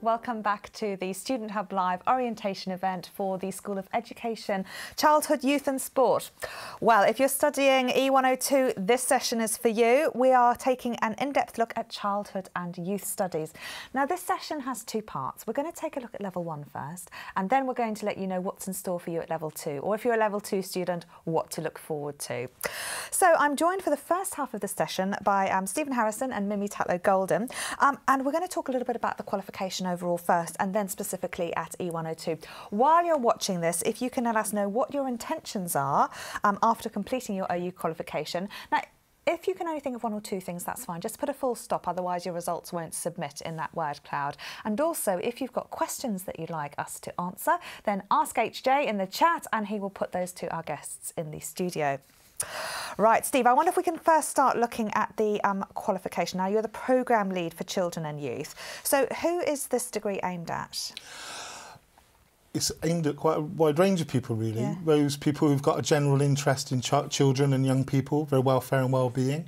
Welcome back to the Student Hub Live orientation event for the School of Education, Childhood, Youth and Sport. Well, if you're studying E102, this session is for you. We are taking an in-depth look at childhood and youth studies. Now, this session has two parts. We're going to take a look at level 1 first, and then we're going to let you know what's in store for you at level 2, or if you're a level 2 student, what to look forward to. So I'm joined for the first half of the session by Stephen Harrison and Mimi Tatlow-Golden, and we're going to talk a little bit about the qualification overall first, and then specifically at E102. While you're watching this, if you can let us know what your intentions are after completing your OU qualification. Now, if you can only think of one or two things, that's fine. Just put a full stop, otherwise your results won't submit in that word cloud. And also, if you've got questions that you'd like us to answer, then ask HJ in the chat and he will put those to our guests in the studio. Right, Steve, I wonder if we can first start looking at the qualification. Now, you're the programme lead for children and youth. So who is this degree aimed at? It's aimed at quite a wide range of people, really. Yeah. Those people who've got a general interest in children and young people, their welfare and well-being.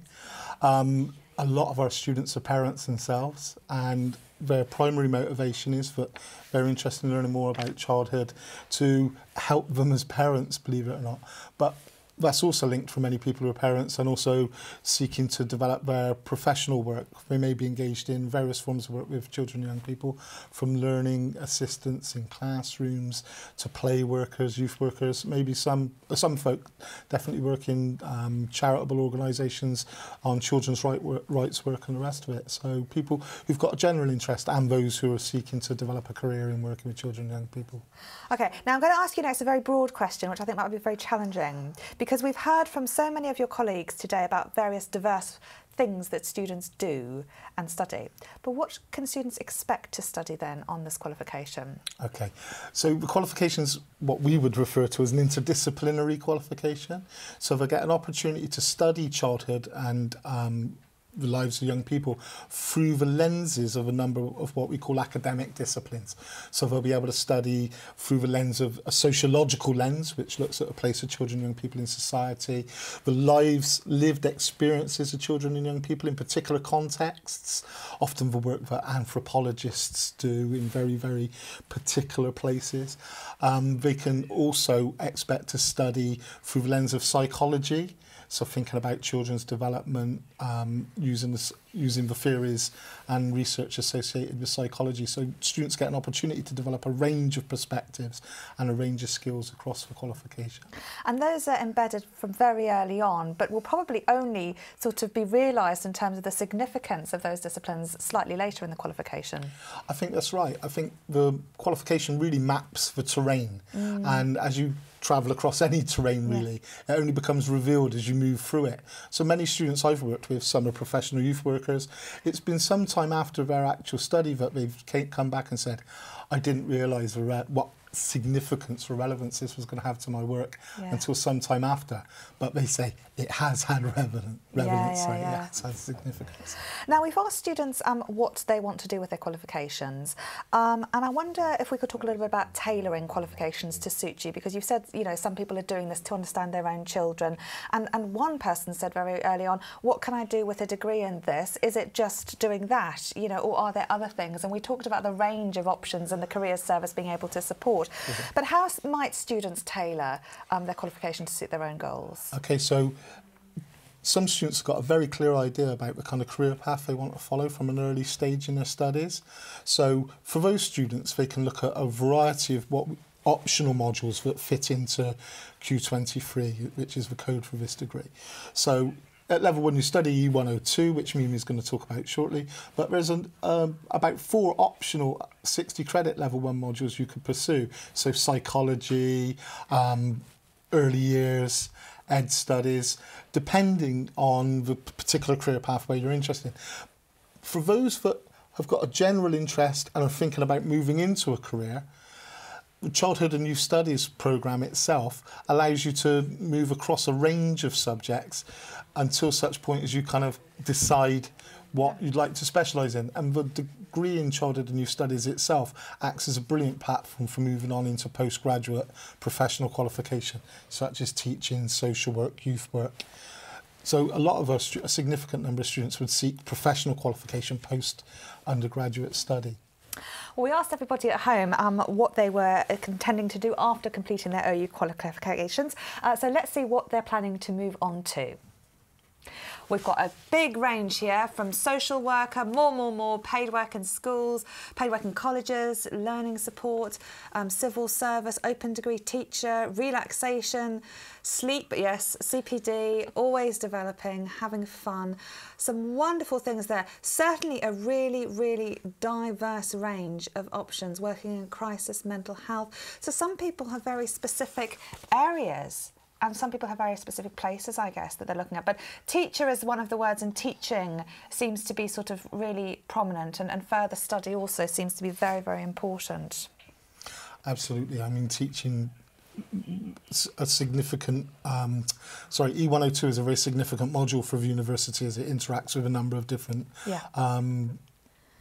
A lot of our students are parents themselves, and their primary motivation is that they're interested in learning more about childhood to help them as parents, believe it or not. But that's also linked for many people who are parents and also seeking to develop their professional work. They may be engaged in various forms of work with children and young people, from learning assistants in classrooms to play workers, youth workers. Maybe some folk definitely work in charitable organisations on children's rights work and the rest of it. So people who've got a general interest and those who are seeking to develop a career in working with children and young people. OK, now I'm going to ask you next a very broad question, which I think might be very challenging, because we've heard from so many of your colleagues today about various diverse things that students do and study. But what can students expect to study then on this qualification? OK, so the qualification is what we would refer to as an interdisciplinary qualification. So they get an opportunity to study childhood and the lives of young people through the lenses of a number of what we call academic disciplines. So they'll be able to study through the lens of a sociological lens, which looks at the place of children and young people in society, the lived experiences of children and young people in particular contexts, often the work that anthropologists do in very, very particular places. They can also expect to study through the lens of psychology, so thinking about children's development, using the theories and research associated with psychology. So students get an opportunity to develop a range of perspectives and a range of skills across the qualification. And those are embedded from very early on, but will probably only sort of be realised in terms of the significance of those disciplines slightly later in the qualification. I think that's right. I think the qualification really maps the terrain. And as you travel across any terrain, really, it only becomes revealed as you move through it. So many students I've worked with, some are professional youth workers, it's been some time after their actual study that they've come back and said, I didn't realise what significance or relevance this was going to have to my work until some time after. But they say it has had relevance, so it's had significance. Now, we've asked students what they want to do with their qualifications, and I wonder if we could talk a little bit about tailoring qualifications to suit you, because you've said, you know, some people are doing this to understand their own children, and one person said very early on, what can I do with a degree in this? Is it just doing that, you know, or are there other things? And we talked about the range of options and the careers service being able to support. But how might students tailor their qualification to suit their own goals? OK, so some students have got a very clear idea about the kind of career path they want to follow from an early stage in their studies. So for those students, they can look at a variety of optional modules that fit into Q23, which is the code for this degree. So at level 1 you study E102, which Mimi is going to talk about shortly, but there's about 4 optional 60 credit level 1 modules you could pursue. So psychology, early years, ed studies, depending on the particular career pathway you're interested in. For those that have got a general interest and are thinking about moving into a career, the Childhood and Youth Studies programme itself allows you to move across a range of subjects until such point as you kind of decide what you'd like to specialise in. And the degree in Childhood and Youth Studies itself acts as a brilliant platform for moving on into postgraduate professional qualification, such as teaching, social work, youth work. So a lot of a significant number of students would seek professional qualification post-undergraduate study. Well, we asked everybody at home what they were intending to do after completing their OU qualifications. So let's see what they're planning to move on to. We've got a big range here, from social worker, more, paid work in schools, paid work in colleges, learning support, civil service, open degree teacher, relaxation, sleep, yes, CPD, always developing, having fun. Some wonderful things there. Certainly a really diverse range of options, working in crisis, mental health. So some people have very specific areas, and some people have very specific places, I guess, that they're looking at. But teacher is one of the words, and teaching seems to be sort of really prominent, and further study also seems to be very important. Absolutely. I mean, teaching a significant, E102 is a very significant module for a university as it interacts with a number of different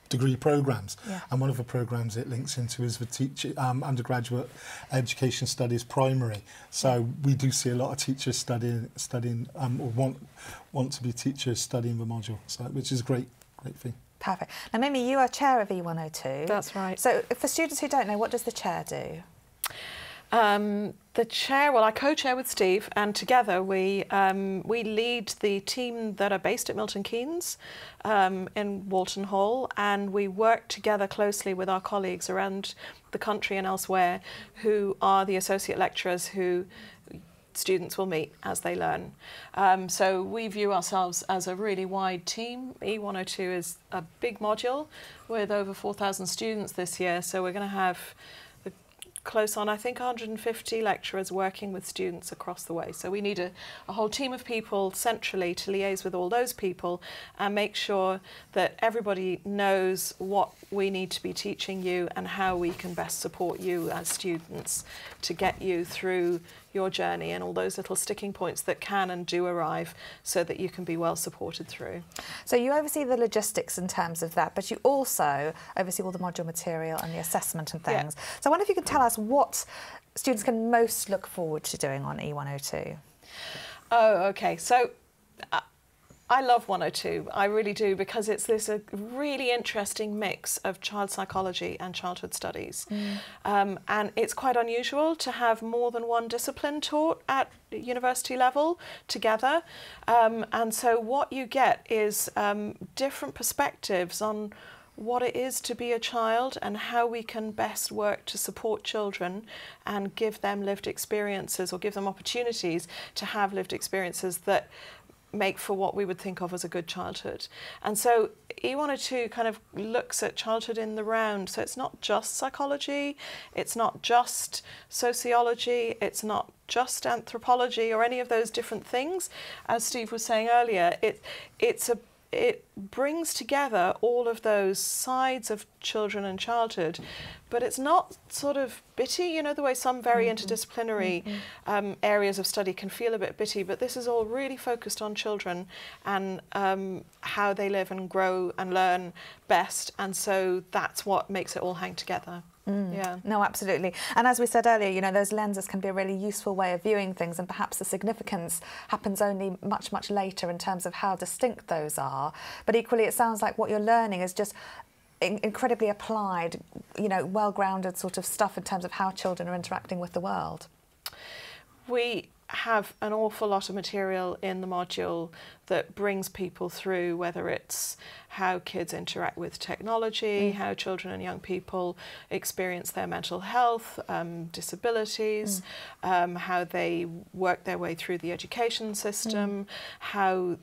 degree programmes. And one of the programmes it links into is the undergraduate education studies primary. So we do see a lot of teachers studying or want to be teachers studying the module, so, which is a great thing. Perfect. Now, Mimi, you are chair of E102. That's right. So for students who don't know, what does the chair do? The chair, well, I co-chair with Steve, and together we lead the team that are based at Milton Keynes in Walton Hall, and we work together closely with our colleagues around the country and elsewhere who are the associate lecturers who students will meet as they learn. So we view ourselves as a really wide team. E102 is a big module with over 4,000 students this year, so we're going to have close on, I think, 150 lecturers working with students across the way. So we need a whole team of people centrally to liaise with all those people and make sure that everybody knows what we need to be teaching you and how we can best support you as students to get you through your journey and all those little sticking points that can and do arrive, so that you can be well supported through. So you oversee the logistics in terms of that, but you also oversee all the module material and the assessment and things. Yeah. So I wonder if you can tell us what students can most look forward to doing on E102. Oh, okay. So I love 102, I really do, because it's a really interesting mix of child psychology and childhood studies. And it's quite unusual to have more than one discipline taught at university level together. And so what you get is different perspectives on what it is to be a child and how we can best work to support children and give them lived experiences, or give them opportunities to have lived experiences that make for what we would think of as a good childhood. And so E102 kind of looks at childhood in the round. So it's not just psychology, it's not just sociology, it's not just anthropology or any of those different things. As Steve was saying earlier, it brings together all of those sides of children and childhood, but it's not sort of bitty, you know, the way some very interdisciplinary areas of study can feel a bit bitty, but this is all really focused on children and how they live and grow and learn best, and so that's what makes it all hang together. Yeah. No, absolutely. And as we said earlier, you know, those lenses can be a really useful way of viewing things, and perhaps the significance happens only much later in terms of how distinct those are. But equally, it sounds like what you're learning is just incredibly applied, you know, well-grounded sort of stuff in terms of how children are interacting with the world. We have an awful lot of material in the module that brings people through, whether it's how kids interact with technology, how children and young people experience their mental health, disabilities, how they work their way through the education system, how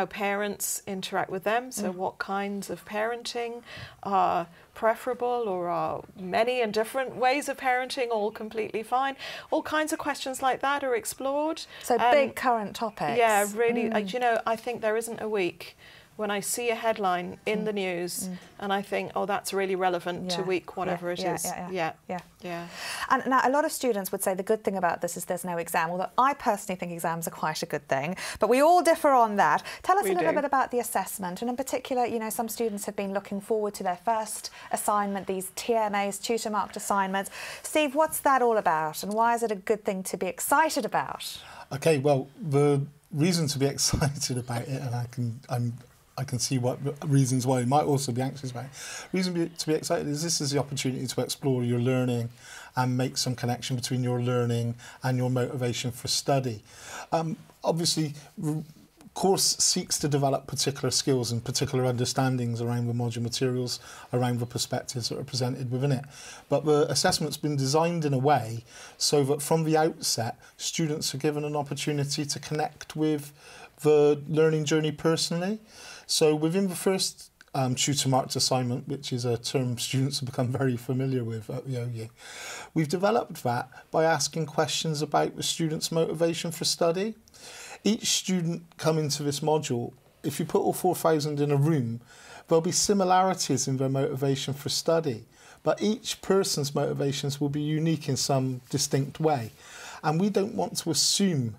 parents interact with them, so what kinds of parenting are preferable, or are many and different ways of parenting all completely fine. All kinds of questions like that are explored. So big current topics. Yeah, really. You know, I think there isn't a week when I see a headline in the news and I think, oh, that's really relevant to week whatever it is. Yeah. And now a lot of students would say the good thing about this is there's no exam, although I personally think exams are quite a good thing, but we all differ on that. Tell us a little bit about the assessment, and in particular, you know, some students have been looking forward to their first assignment, these TMAs, tutor marked assignments. Steve, what's that all about, and why is it a good thing to be excited about? Okay, well, the reason to be excited about it, and I can see what reasons why you might also be anxious about it. Reason to be excited is this is the opportunity to explore your learning and make some connection between your learning and your motivation for study. Obviously, course seeks to develop particular skills and particular understandings around the module materials, around the perspectives that are presented within it. But the assessment's been designed in a way so that from the outset, students are given an opportunity to connect with the learning journey personally. So within the first tutor-marked assignment, which is a term students have become very familiar with at the OU, we've developed that by asking questions about the student's motivation for study. Each student coming to this module, if you put all 4,000 in a room, there'll be similarities in their motivation for study, but each person's motivations will be unique in some distinct way. And we don't want to assume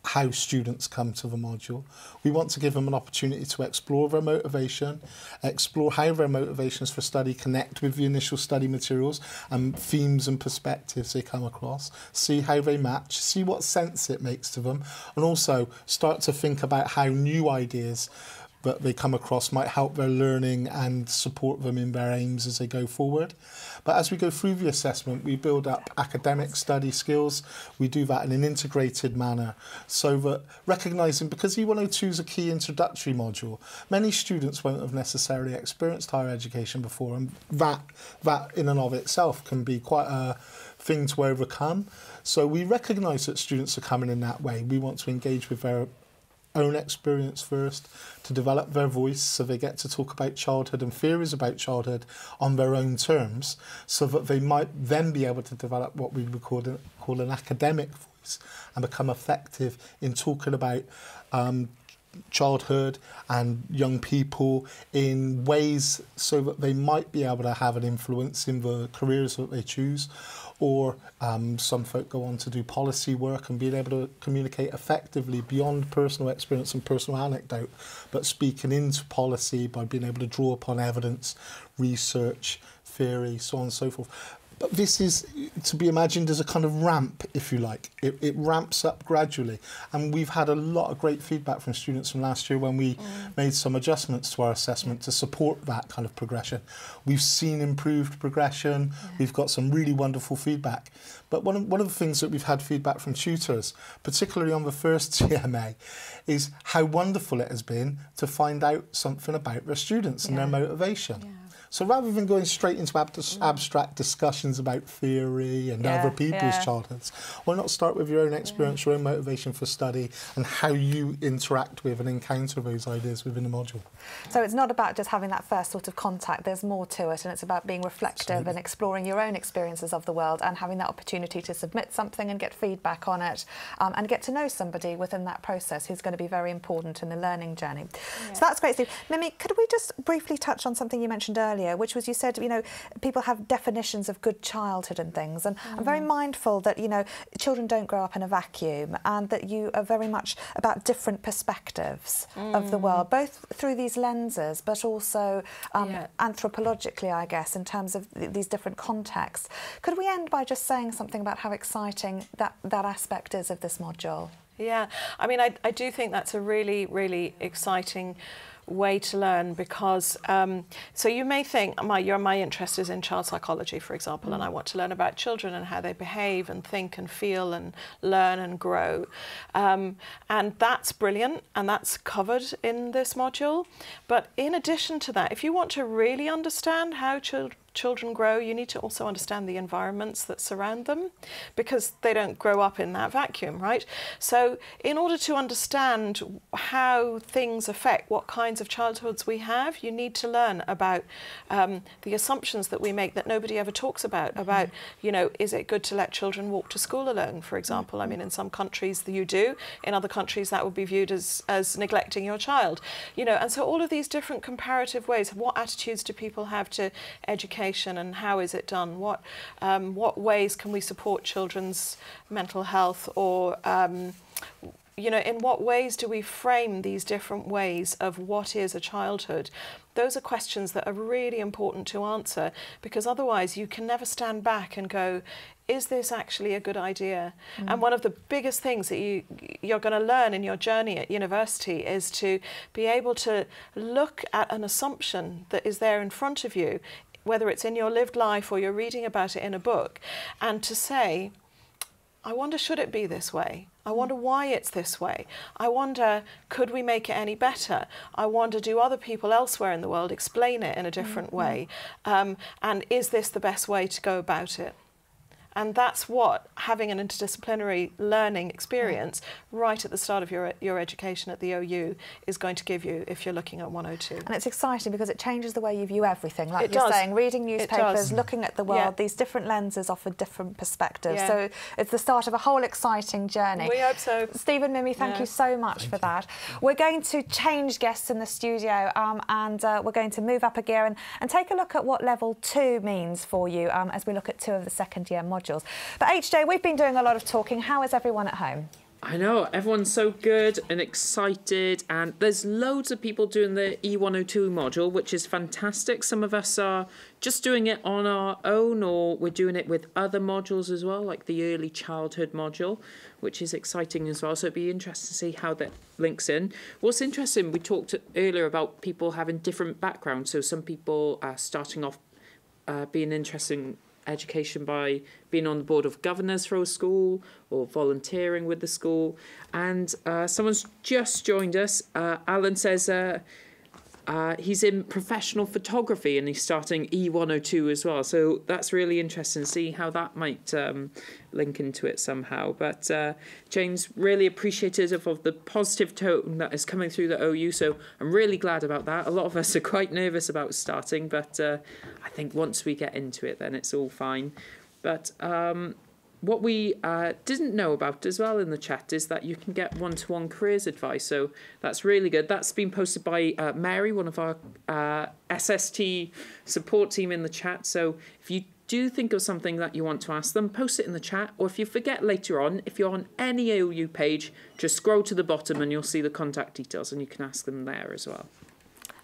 how students come to the module. We want to give them an opportunity to explore their motivation, explore how their motivations for study connect with the initial study materials and themes and perspectives they come across, see how they match, see what sense it makes to them, and also start to think about how new ideas that they come across might help their learning and support them in their aims as they go forward. But as we go through the assessment, we build up academic study skills. We do that in an integrated manner so that recognising, because E102 is a key introductory module, many students won't have necessarily experienced higher education before, and that in and of itself can be quite a thing to overcome. So we recognise that students are coming in that way. We want to engage with their own experience first, to develop their voice so they get to talk about childhood and theories about childhood on their own terms, so that they might then be able to develop what we would call an academic voice and become effective in talking about childhood and young people in ways so that they might be able to have an influence in the careers that they choose. Or some folk go on to do policy work and being able to communicate effectively beyond personal experience and personal anecdote, but speaking into policy by being able to draw upon evidence, research, theory, so on and so forth. But this is to be imagined as a kind of ramp, if you like. It ramps up gradually. And we've had a lot of great feedback from students from last year when we made some adjustments to our assessment to support that kind of progression. We've seen improved progression. We've got some really wonderful feedback. But one of the things that we've had feedback from tutors, particularly on the first CMA, is how wonderful it has been to find out something about their students and their motivation. Yeah. So rather than going straight into abstract discussions about theory and other people's childhoods, why not start with your own experience, your own motivation for study, and how you interact with and encounter those ideas within the module. So it's not about just having that first sort of contact, there's more to it, and it's about being reflective and exploring your own experiences of the world and having that opportunity to submit something and get feedback on it, and get to know somebody within that process who's going to be very important in the learning journey. Yeah. So that's great, Steve. Mimi, could we just briefly touch on something you mentioned earlier, which was, you said, you know, people have definitions of good childhood and things, and I'm very mindful that, you know, children don't grow up in a vacuum, and that you are very much about different perspectives of the world, both through these lenses, but also anthropologically, I guess, in terms of these different contexts. Could we end by just saying something about how exciting that aspect is of this module? Yeah, I mean, I do think that's a really, really exciting way to learn, because so you may think my interest is in child psychology, for example, and I want to learn about children and how they behave and think and feel and learn and grow, and that's brilliant, and that's covered in this module. But in addition to that, if you want to really understand how children grow, you need to also understand the environments that surround them, because they don't grow up in that vacuum, right? So in order to understand how things affect what kinds of childhoods we have, you need to learn about the assumptions that we make that nobody ever talks about, you know, is it good to let children walk to school alone, for example? I mean, in some countries you do, in other countries that would be viewed as neglecting your child, you know, and so all of these different comparative ways, what attitudes do people have to education, and how is it done? What ways can we support children's mental health, or you know, in what ways do we frame these different ways of what is a childhood? Those are questions that are really important to answer, because otherwise you can never stand back and go, is this actually a good idea? And one of the biggest things that you're going to learn in your journey at university is to be able to look at an assumption that is there in front of you, whether it's in your lived life or you're reading about it in a book, and to say, I wonder, should it be this way? I wonder why it's this way. I wonder, could we make it any better? I wonder, do other people elsewhere in the world explain it in a different way? And is this the best way to go about it? And that's what having an interdisciplinary learning experience right at the start of your education at the OU is going to give you if you're looking at 102. And it's exciting because it changes the way you view everything. Like you're saying, reading newspapers, looking at the world, these different lenses offer different perspectives. So it's the start of a whole exciting journey. We hope so. Stephen, Mimi, thank you so much for that. We're going to change guests in the studio and we're going to move up a gear and take a look at what level 2 means for you as we look at 2 of the second year modules. But HJ, we've been doing a lot of talking. How is everyone at home? I know, everyone's so good and excited, and there's loads of people doing the E102 module, which is fantastic. Some of us are just doing it on our own, or we're doing it with other modules as well, like the early childhood module, which is exciting as well. So it'd be interesting to see how that links in. What's interesting, we talked earlier about people having different backgrounds. So some people are starting off being interested in education by being on the board of governors for a school or volunteering with the school. And someone's just joined us. Alan says he's in professional photography and he's starting E102 as well. So that's really interesting to see how that might link into it somehow. But Jane's really appreciative of the positive tone that is coming through the OU. So I'm really glad about that. A lot of us are quite nervous about starting, but I think once we get into it, then it's all fine. But what we didn't know about as well in the chat is that you can get one-to-one careers advice. So that's really good. That's been posted by Mary, one of our SST support team in the chat. So if you do think of something that you want to ask them, post it in the chat. Or if you forget later on, if you're on any OU page, just scroll to the bottom and you'll see the contact details and you can ask them there as well.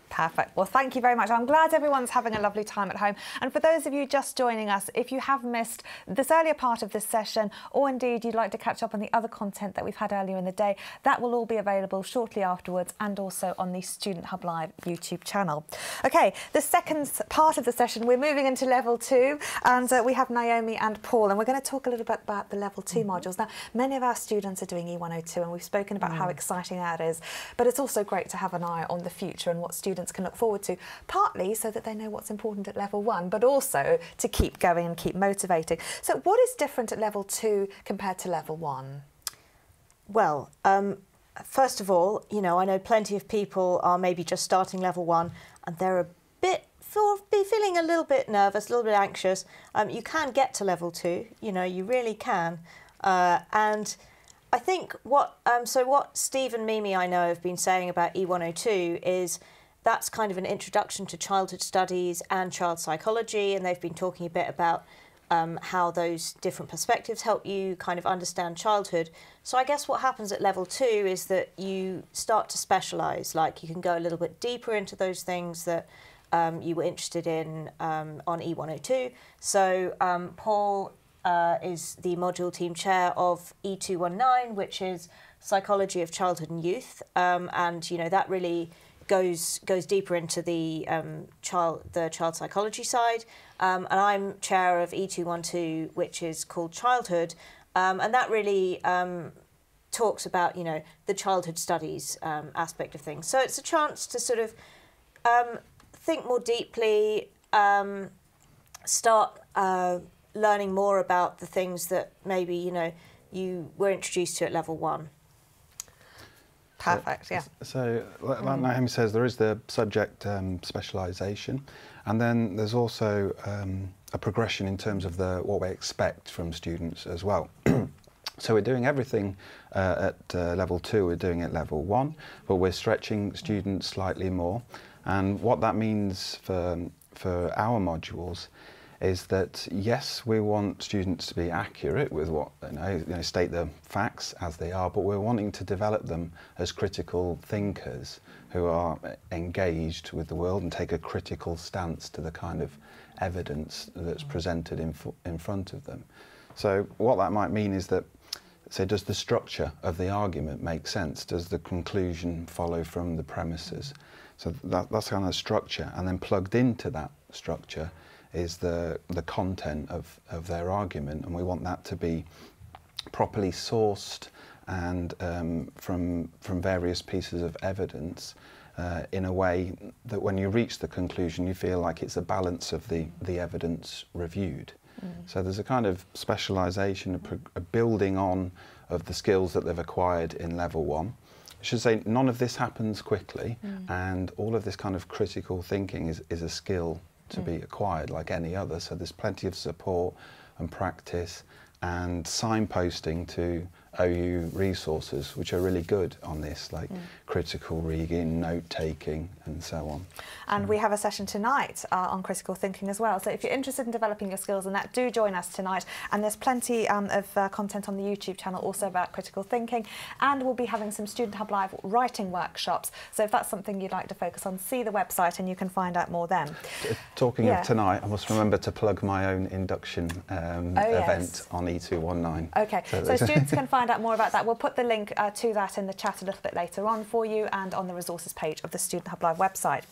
Perfect. Well, thank you very much. I'm glad everyone's having a lovely time at home. And for those of you just joining us, if you have missed this earlier part of this session, or indeed you'd like to catch up on the other content that we've had earlier in the day, that will all be available shortly afterwards and also on the Student Hub Live YouTube channel. OK, the second part of the session, we're moving into level 2 and we have Naomi and Paul, and we're going to talk a little bit about the level 2 modules. Now, many of our students are doing E102 and we've spoken about how exciting that is, but it's also great to have an eye on the future and what students can look forward to, partly so that they know what's important at level 1, but also to keep going and keep motivating. So what is different at level 2 compared to level 1? Well, first of all, you know, I know plenty of people are maybe just starting level 1 and they're a bit feeling a little bit nervous, a little bit anxious. You can get to level 2, you know, you really can. And I think what Steve and Mimi I know have been saying about E102 is that's kind of an introduction to childhood studies and child psychology, and they've been talking a bit about how those different perspectives help you kind of understand childhood. So I guess what happens at level 2 is that you start to specialise, like you can go a little bit deeper into those things that you were interested in on E102. So Paul is the module team chair of E219, which is Psychology of Childhood and Youth, and you know that really goes deeper into the child psychology side, and I'm chair of E212, which is called Childhood, and that really talks about, you know, the childhood studies aspect of things. So it's a chance to sort of think more deeply, start learning more about the things that maybe, you know, you were introduced to at level 1. Perfect, yeah. So, like Naomi says, there is the subject specialisation, and then there's also a progression in terms of what we expect from students as well. So we're doing everything at level 2, we're doing at level 1, but we're stretching students slightly more. And what that means for our modules is that yes, we want students to be accurate with what state the facts as they are, but we're wanting to develop them as critical thinkers who are engaged with the world and take a critical stance to the kind of evidence that's presented in front of them. So what that might mean is that, say, does the structure of the argument make sense? Does the conclusion follow from the premises? So that's kind of structure, and then plugged into that structure is the content of their argument, and we want that to be properly sourced and from various pieces of evidence in a way that when you reach the conclusion you feel like it's a balance of the evidence reviewed. So there's a kind of specialisation, a building on of the skills that they've acquired in level 1. I should say none of this happens quickly, and all of this kind of critical thinking is a skill to be acquired like any other. So there's plenty of support and practice and signposting to OU resources, which are really good on this, like critical reading, note-taking, and so on. And we have a session tonight on critical thinking as well. So if you're interested in developing your skills in that, do join us tonight. And there's plenty of content on the YouTube channel also about critical thinking. And we'll be having some Student Hub Live writing workshops. So if that's something you'd like to focus on, see the website and you can find out more then. Talking of tonight, I must remember to plug my own induction event on E219. OK, so students can find out more about that. We'll put the link to that in the chat a little bit later on for you and on the resources page of the Student Hub Live website.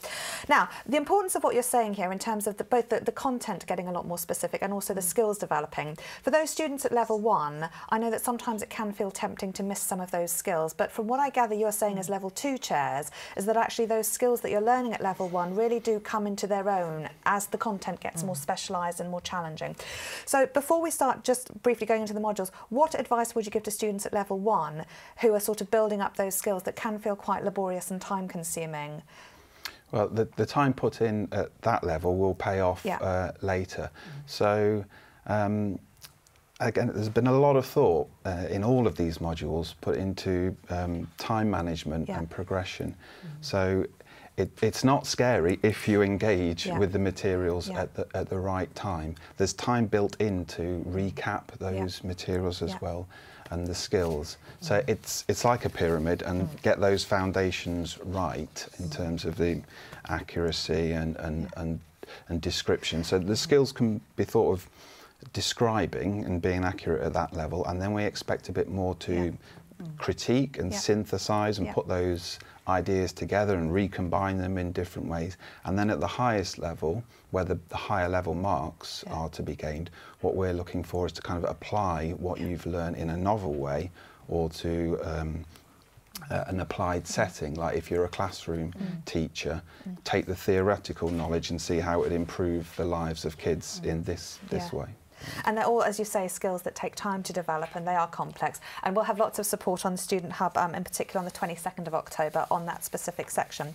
Now, the importance of what you're saying here in terms of both the content getting a lot more specific and also the skills developing. For those students at level 1, I know that sometimes it can feel tempting to miss some of those skills, but from what I gather you're saying as level 2 chairs is that actually those skills that you're learning at level 1 really do come into their own as the content gets more specialised and more challenging. So before we start just briefly going into the modules, what advice would you give to students at level 1 who are sort of building up those skills that can feel quite laborious and time consuming? Well, the time put in at that level will pay off later. So again, there's been a lot of thought in all of these modules put into time management and progression. So it's not scary if you engage with the materials at the right time. There's time built in to recap those materials as well, and the skills. So it's like a pyramid, and get those foundations right in terms of the accuracy and description. So the skills can be thought of describing and being accurate at that level, and then we expect a bit more to critique and synthesize and put those ideas together and recombine them in different ways. And then at the highest level, where the higher level marks are to be gained, what we're looking for is to kind of apply what you've learned in a novel way, or to an applied setting. Like if you're a classroom teacher, take the theoretical knowledge and see how it would improve the lives of kids in this way. And they're all, as you say, skills that take time to develop, and they are complex. And we'll have lots of support on the Student Hub, in particular on the 22nd of October on that specific section.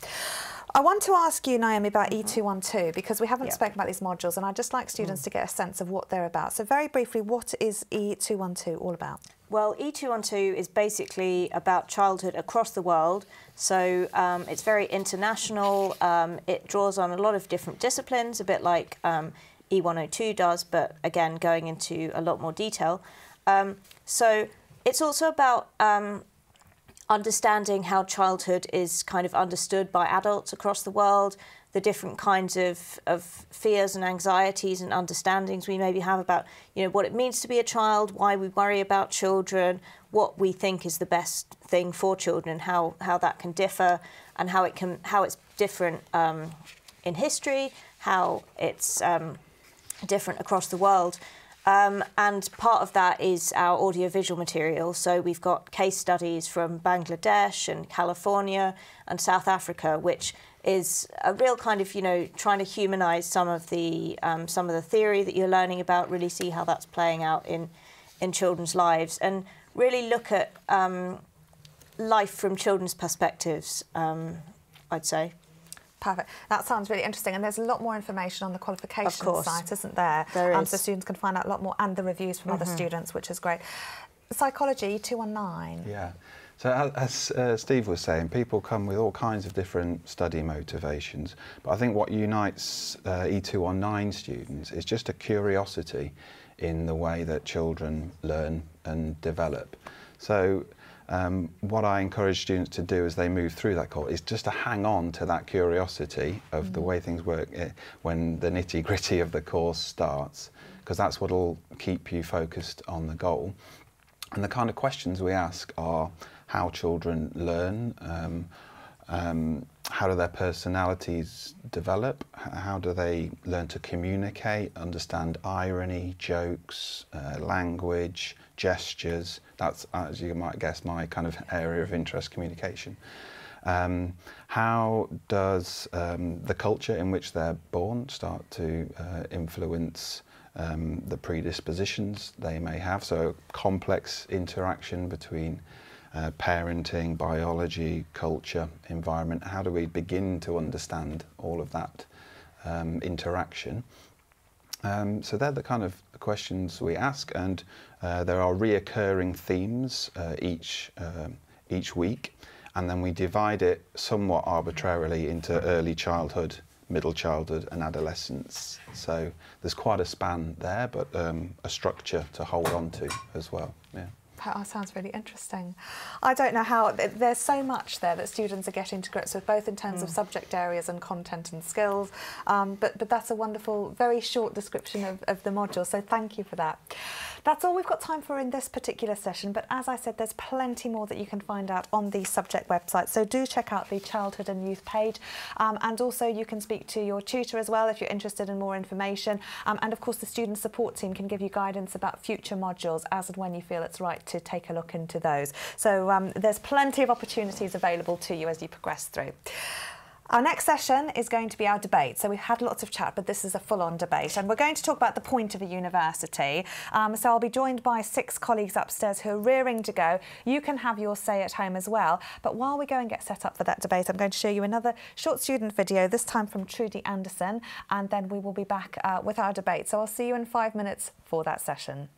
I want to ask you, Naomi, about E212, because we haven't spoken about these modules, and I'd just like students to get a sense of what they're about. So very briefly, what is E212 all about? Well, E212 is basically about childhood across the world. So it's very international. It draws on a lot of different disciplines, a bit like E102 does, but again, going into a lot more detail. So it's also about understanding how childhood is kind of understood by adults across the world, the different kinds of fears and anxieties and understandings we maybe have about, you know, what it means to be a child, why we worry about children, what we think is the best thing for children, how that can differ, and how it's different in history, how it's different across the world. And part of that is our audiovisual material. So we've got case studies from Bangladesh and California and South Africa, which is a real kind of, you know, trying to humanise some of the theory that you're learning about, really see how that's playing out in children's lives, and really look at life from children's perspectives, I'd say. Perfect. That sounds really interesting. And there's a lot more information on the qualification site, isn't there? There is. So students can find out a lot more, and the reviews from other students, which is great. Psychology, 219. Yeah. So as Steve was saying, people come with all kinds of different study motivations, but I think what unites E219 students is just a curiosity in the way that children learn and develop. So what I encourage students to do as they move through that course is just to hang on to that curiosity of the way things work when the nitty-gritty of the course starts, because that's what will keep you focused on the goal. And the kind of questions we ask are how children learn, how do their personalities develop, how do they learn to communicate, understand irony, jokes, language, gestures. That's, as you might guess, my kind of area of interest, communication. How does the culture in which they're born start to influence the predispositions they may have? So complex interaction between parenting, biology, culture, environment. How do we begin to understand all of that interaction? So they're the kind of questions we ask, and there are reoccurring themes each week, and then we divide it somewhat arbitrarily into early childhood, middle childhood and adolescence. So there's quite a span there, but a structure to hold on to as well. Yeah. That sounds really interesting. I don't know how, there's so much there that students are getting to grips with, both in terms of subject areas and content and skills, but that's a wonderful, very short description of the module, so thank you for that. That's all we've got time for in this particular session, but as I said, there's plenty more that you can find out on the subject website, so do check out the Childhood and Youth page, and also you can speak to your tutor as well if you're interested in more information, and of course the student support team can give you guidance about future modules as and when you feel it's right to take a look into those. So there's plenty of opportunities available to you as you progress through. Our next session is going to be our debate. So we've had lots of chat, but this is a full-on debate. And we're going to talk about the point of a university. So I'll be joined by 6 colleagues upstairs who are rearing to go. You can have your say at home as well. But while we go and get set up for that debate, I'm going to show you another short student video, this time from Trudy Anderson, and then we will be back with our debate. So I'll see you in 5 minutes for that session.